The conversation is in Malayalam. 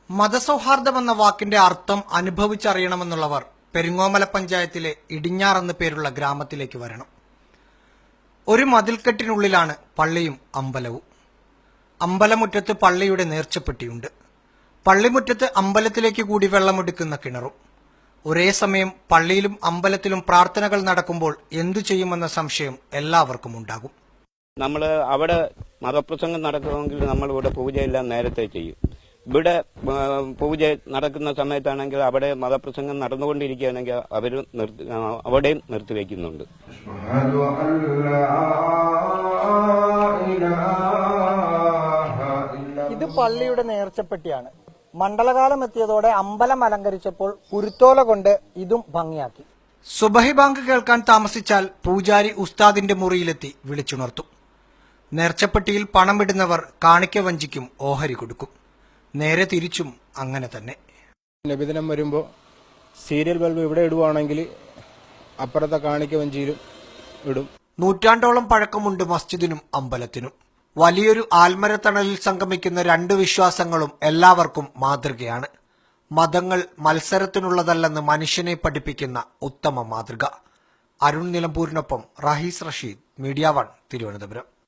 മതസൗഹാർദ്ദമെന്ന വാക്കിന്റെ അർത്ഥം അനുഭവിച്ചറിയണമെന്നുള്ളവർ പെരിങ്ങോമല പഞ്ചായത്തിലെ ഇടിഞ്ഞാർ എന്ന പേരുള്ള ഗ്രാമത്തിലേക്ക് വരണം. ഒരു മതിൽക്കെട്ടിനുള്ളിലാണ് പള്ളിയും അമ്പലവും. അമ്പലമുറ്റത്ത് പള്ളിയുടെ നേർച്ചപ്പെട്ടിയുണ്ട്. പള്ളിമുറ്റത്ത് അമ്പലത്തിലേക്ക് കൂടി വെള്ളമെടുക്കുന്ന കിണറും. ഒരേ സമയം പള്ളിയിലും അമ്പലത്തിലും പ്രാർത്ഥനകൾ നടക്കുമ്പോൾ എന്തു ചെയ്യുമെന്ന സംശയം എല്ലാവർക്കും ഉണ്ടാകും. നമ്മൾ അവിടെ മതപ്രസംഗം നടക്കുമെങ്കിൽ നമ്മളിവിടെ പൂജയെല്ലാം നേരത്തെ ചെയ്യും. ഇവിടെ പൂജ നടക്കുന്ന സമയത്താണെങ്കിൽ അവിടെ മതപ്രസംഗം നടന്നുകൊണ്ടിരിക്കുകയാണെങ്കിൽ അവിടെയും നിർത്തിവെക്കുന്നുണ്ട്. ഇത് പള്ളിയുടെ നേർച്ചപ്പെട്ടിയാണ്. മണ്ഡലകാലം എത്തിയതോടെ അമ്പലം അലങ്കരിച്ചപ്പോൾ കുരുത്തോല കൊണ്ട് ഇതും ഭംഗിയാക്കി. സുബഹി ബാങ്ക് കേൾക്കാൻ താമസിച്ചാൽ പൂജാരി ഉസ്താദിന്റെ മുറിയിലെത്തി വിളിച്ചുണർത്തും. നേർച്ചപ്പെട്ടിയിൽ പണമിടുന്നവർ കാണിക്ക വഞ്ചിക്കും ഓഹരി കൊടുക്കും. നേരെ തിരിച്ചും അങ്ങനെ തന്നെ. നബിദിനം വരുമ്പോൾ സീരിയൽ ബൾബ് ഇവിടെ ഇടുവാണെങ്കിൽ അപ്പുറത്തെ കാണിക്ക വഞ്ചിയിലും ഇടും. നൂറ്റാണ്ടോളം പഴക്കമുണ്ട് മസ്ജിദിനും അമ്പലത്തിനും. വലിയൊരു ആൽമരത്തണലിൽ സംഗമിക്കുന്ന രണ്ട് വിശ്വാസങ്ങളും എല്ലാവർക്കും മാതൃകയാണ്. മതങ്ങൾ മത്സരത്തിനുള്ളതല്ലെന്ന് മനുഷ്യനെ പഠിപ്പിക്കുന്ന ഉത്തമ മാതൃക. അരുൺ നിലമ്പൂരിനൊപ്പം റഹീസ് റഷീദ്, മീഡിയ 1, തിരുവനന്തപുരം.